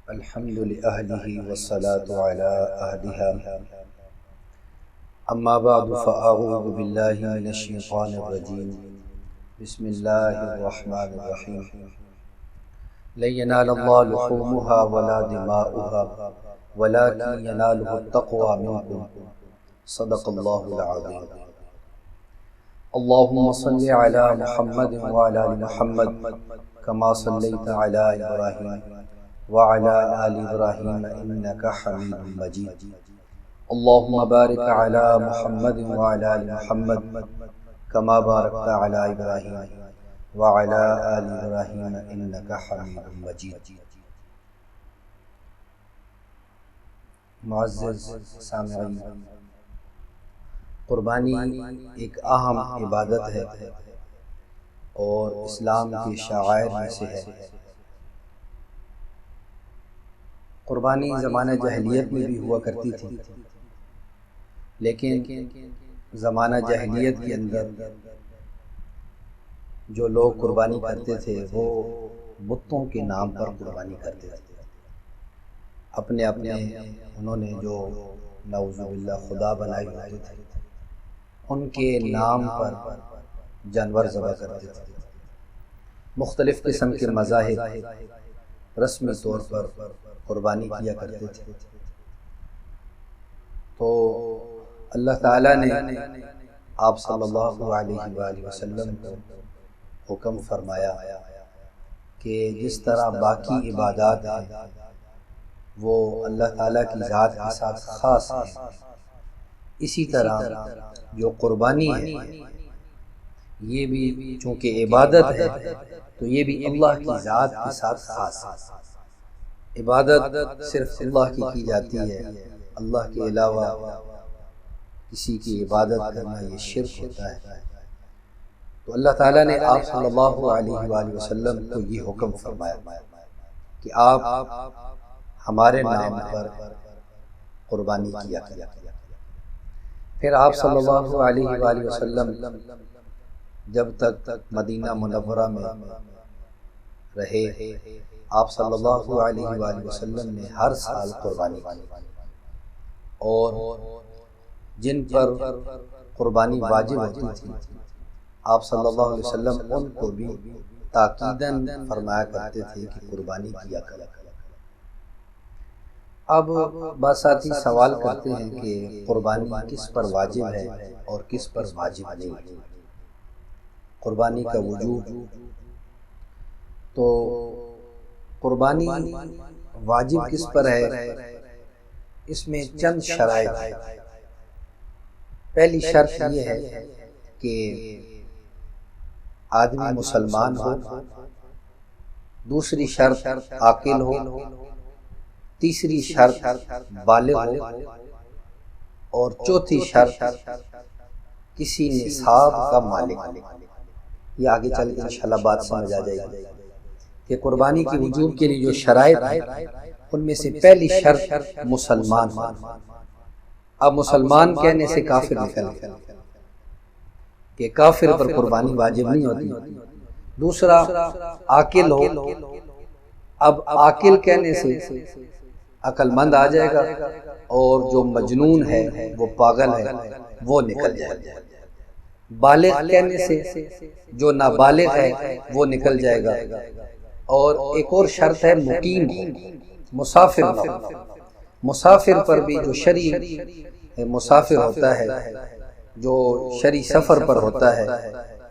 الحمد لأهله والصلاة على أهلها. أما بعد فأعوذ بالله من الشيطان الرجيم. بسم الله الرحمن الرحيم. لن ينال الله لحومها ولا دماؤها ولكن يناله التقوى منكم. صدق الله العظيم. اللهم صل على محمد وعلى آل محمد كما صليت على إبراهيم وعلى آل إبراهيم إنك حميد مجيد. اللهم بارك على محمد وعلى آل محمد كما باركت على إبراهيم وعلى آل إبراهيم إنك حميد مجيد. معزز سامعین، قربانی ایک اہم عبادت ہے اور اسلام کے شعائر میں سے ہے۔ قربانی زمانہ جاہلیت میں بھی ہوا کرتی تھی، لیکن زمانہ جاہلیت کے اندر جو لوگ قربانی کرتے تھے وہ بتوں کے نام پر قربانی کرتے تھے۔ اپنے انہوں نے جو نعوذ باللہ خدا بنائے ہوتے تھے ان کے نام پر جانور ذبح کرتے تھے۔ مختلف قسم کے مذاہب رسمی طور پر قربانی کیا کرتے تھے۔ تو اللہ تعالیٰ نے آپ صلی اللہ علیہ وآلہ وسلم کو حکم فرمایا کہ جس طرح باقی عبادات ہیں وہ اللہ تعالیٰ کی ذات کے ساتھ خاص ہیں، اسی طرح جو قربانی ہے یہ بھی چونکہ عبادت ہے تو یہ بھی اللہ کی ذات کے ساتھ خاص ہے۔ عبادت صرف اللہ کی جاتی ہے، اللہ کے علاوہ کسی کی عبادت کرنا یہ شرک ہوتا ہے۔ تو اللہ تعالیٰ نے آپ صلی اللہ علیہ وآلہ وسلم کو یہ حکم فرمایا کہ آپ ہمارے نام پر قربانی کیا۔ پھر آپ صلی اللہ علیہ وآلہ وسلم جب تک مدینہ منورہ میں رہے، آپ صلی اللہ علیہ وآلہ وسلم نے ہر سال قربانی کی، اور جن پر قربانی واجب ہوتی تھی آپ صلی اللہ علیہ وسلم ان کو بھی تاکیداً فرمایا کرتے تھے کہ قربانی کیا کرو۔ اب بعض ساتھی سوال کرتے ہیں کہ قربانی کس پر واجب ہے اور کس پر واجب نہیں۔ قربانی کا وجوب، تو قربانی واجب کس پر ہے، اس میں چند شرائط ہیں۔ پہلی شرط یہ ہے کہ آدمی مسلمان ہو، دوسری شرط عاقل ہو، تیسری شرط بالغ ہو، اور چوتھی شرط کسی نصاب کا مالک ہو۔ یہ آگے چل کے انشاءاللہ بات سمجھ آ جائے گی کہ قربانی کی وجوب کے لیے جو شرائط ہیں ان میں سے پہلی شرط مسلمان ہو۔ اب مسلمان کہنے سے کافر نکل گیا کہ کافر پر قربانی واجب نہیں ہوتی۔ دوسرا عاقل ہو، اب عاقل کہنے سے عقل مند آ جائے گا، اور جو مجنون ہے وہ پاگل ہے وہ نکل جائے گا۔ بالغ کہنے سے جو نابالغ ہے وہ نکل جائے گا، اور ایک اور شرط ہے مقیم، مسافر نہ ہو۔ مسافر پر بھی جو شرعی مسافر ہوتا ہے، جو شرعی سفر پر ہوتا ہے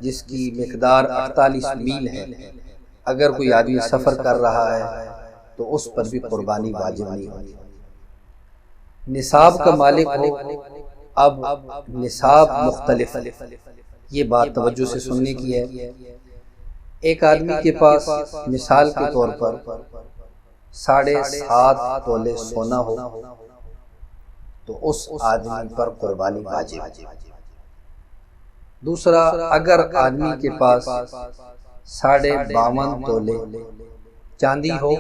جس کی مقدار 48 میل ہے، اگر کوئی آدمی سفر کر رہا ہے تو اس پر بھی قربانی واجب نہیں ہوتی۔ نصاب کا مالک ہو، اب نصاب مختلف ہے، یہ بات توجہ سے سننے کی ہے۔ ایک آدمی کے پاس مثال کے طور پر 7.5 تولے سونا ہو تو اس آدمی پر قربانی واجب ہے۔ دوسرا، اگر آدمی کے پاس 52.5 تولے چاندی ہو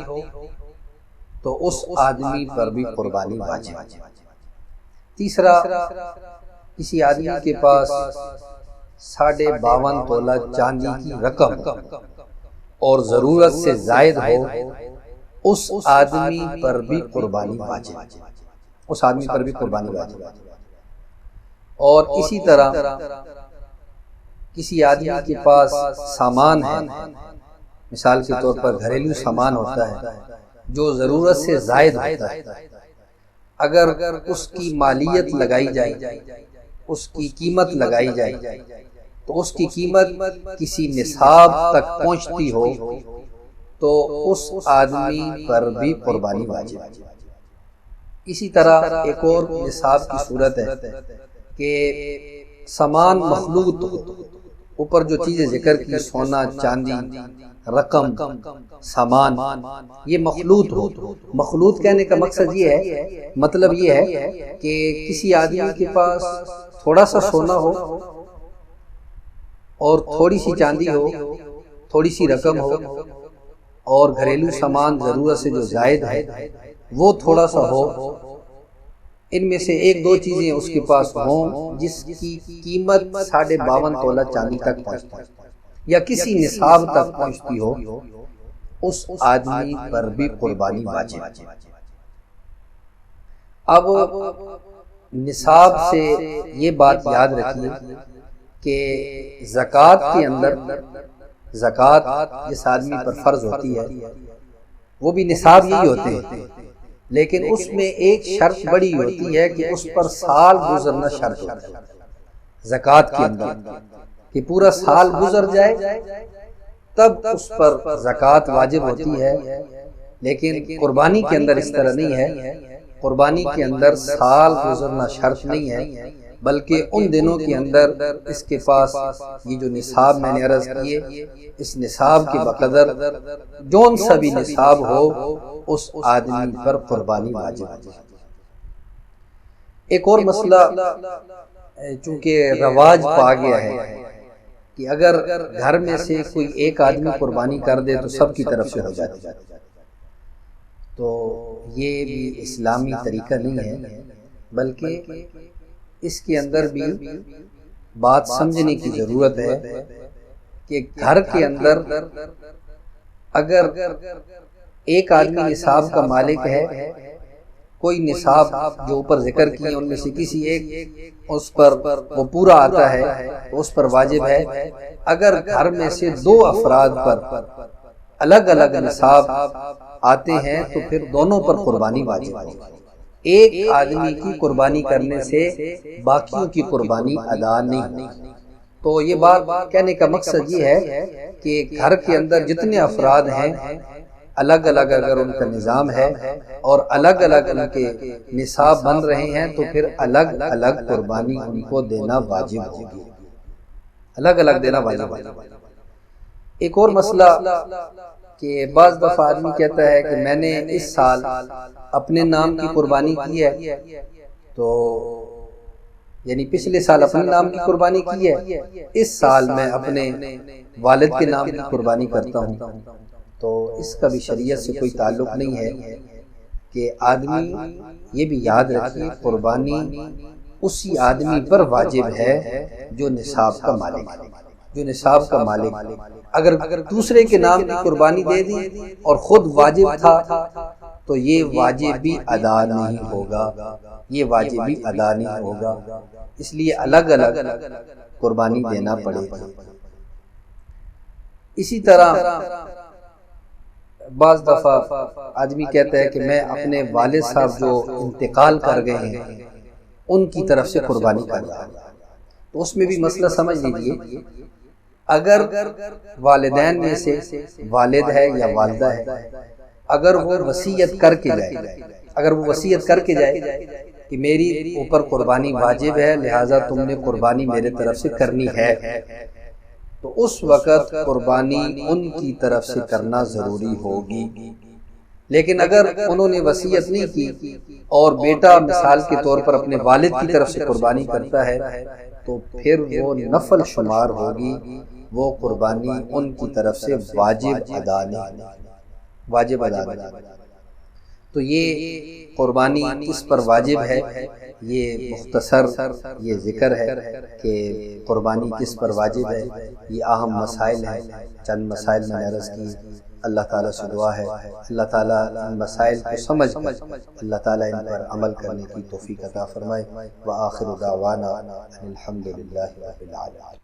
تو اس آدمی پر بھی قربانی واجب ہے۔ تیسرا، کسی آدمی کے پاس 52.5 تولہ چاندی کی رقم اور ضرورت سے زائد ہو اس آدمی پر بھی قربانی واجب ہے، اس آدمی پر بھی قربانی واجب ہے۔ اور اسی طرح کسی آدمی کے پاس سامان ہے، مثال کے طور پر گھریلو سامان ہوتا ہے جو ضرورت سے زائد ہوتا ہے، اگر اس کی مالیت لگائی جائے، اس کی قیمت لگائی جائے تو اس کی قیمت کسی نصاب تک پہنچتی ہو تو اس آدمی پر بھی قربانی واجب ہے۔ اسی طرح ایک اور نصاب کی صورت ہے کہ سامان مخلوط ہو، اوپر جو چیزیں ذکر کی سونا چاندی رقم سامان یہ مخلوط ہو۔ مخلوط کہنے کا مقصد یہ ہے، مطلب یہ ہے کہ کسی آدمی کے پاس تھوڑا سا سونا ہو اور تھوڑی سی چاندی ہو، تھوڑی سی رقم ہو، اور گھریلو سامان ضرورت سے جو زائد ہے وہ تھوڑا سا ہو، ان میں سے ایک دو چیزیں اس کے پاس ہوں جس کی قیمت 52.5 تولہ چاندی تک پہنچتی ہے یا کسی نصاب تک پہنچتی ہو، اس آدمی پر بھی قربانی واجب ہے۔ اب نصاب سے یہ بات یاد رکھیے کہ زکوٰۃ کے اندر زکوٰۃ جس آدمی پر فرض ہوتی ہے وہ بھی نصاب یہی ہوتے ہیں، لیکن اس میں ایک شرط بڑی ہوتی ہے کہ اس پر سال گزرنا شرط ہوتا ہے زکوٰۃ کے اندر، کہ پورا سال گزر جائے تب اس پر زکوٰۃ واجب ہوتی ہے۔ لیکن قربانی کے اندر اس طرح نہیں ہے، قربانی کے اندر سال گزرنا شرط نہیں ہے، بلکہ ان دنوں کے اندر اس کے پاس یہ جو نصاب میں نے عرض کیے، اس نصاب کے بقدر جون سا بھی نصاب ہو اس آدمی پر قربانی واجب ہے۔ ایک اور مسئلہ چونکہ رواج پا گیا ہے کہ اگر گھر میں سے کوئی ایک آدمی قربانی کر دے تو سب کی طرف سے ہو جاتی ہے، تو یہ بھی اسلامی طریقہ نہیں ہے، بلکہ اس کے اندر بھی بات سمجھنے کی ضرورت ہے کہ گھر کے اندر اگر ایک آدمی نصاب کا مالک ہے، کوئی نصاب جو اوپر ذکر کیے ان میں سے کسی ایک اس پر وہ پورا آتا ہے تو اس پر واجب ہے۔ اگر گھر میں سے دو افراد پر الگ الگ نصاب آتے ہیں تو پھر دونوں پر قربانی واجب ہے۔ ایک آدمی کی قربانی کرنے سے باقیوں کی قربانی ادا نہیں۔ تو یہ بات کہنے کا مقصد یہ ہے کہ گھر کے اندر جتنے افراد ہیں الگ الگ اگر ان کا نظام ہے اور الگ الگ ان کے نصاب بن رہے ہیں تو پھر الگ الگ قربانی ان کو دینا واجب ہوگی، الگ الگ دینا واجب ہوگی۔ ایک اور مسئلہ کہ بعض دفعہ آدمی کہتا ہے کہ میں نے اس سال اپنے نام کی قربانی کی ہے، تو یعنی پچھلے سال اپنے نام کی قربانی کی ہے، اس سال میں اپنے والد کے نام کی قربانی کرتا ہوں، تو اس کا بھی شریعت سے کوئی تعلق نہیں ہے کہ آدمی یہ بھی یاد رکھے قربانی اسی آدمی پر واجب ہے جو نصاب کا مالک ہے، جو نصاب کا مالک۔ اگر دوسرے کے نام کی قربانی دے دی اور خود واجب تھا تو یہ واجب بھی ادا نہیں ہوگا، یہ واجب بھی ادا نہیں ہوگا، اس لیے الگ الگ قربانی دینا پڑے گا۔ اسی طرح بعض دفعہ آدمی کہتا ہے کہ میں اپنے والد صاحب جو انتقال کر گئے ہیں ان کی طرف سے قربانی کر رہا ہوں، تو اس میں بھی مسئلہ سمجھ لیجیے، اگر والدین میں سے والد ہے یا والدہ ہے، اگر وہ وصیت کر کے جائے، اگر وہ وصیت کر کے جائے کہ میری اوپر قربانی واجب ہے لہٰذا تم نے قربانی میرے طرف سے کرنی ہے، تو اس وقت قربانی ان کی طرف سے کرنا ضروری ہوگی۔ لیکن اگر انہوں نے وصیت نہیں کی اور بیٹا مثال کے طور پر اپنے والد کی طرف سے قربانی کرتا ہے تو پھر وہ نفل شمار ہوگی، وہ قربانی ان کی طرف سے واجب ادا نہیں، واجب ادا نہیں۔ تو یہ قربانی کس پر واجب ہے، یہ مختصر یہ ذکر ہے کہ قربانی کس پر واجب ہے۔ یہ اہم مسائل ہیں، چند مسائل میں نے عرض کی۔ اللہ تعالیٰ سے دعا ہے اللہ تعالیٰ ان مسائل کو سمجھ کر اللہ تعالیٰ ان پر عمل کرنے کی توفیق عطا فرمائے۔ وآخر دعوانا ان الحمد للہ رب العالمین۔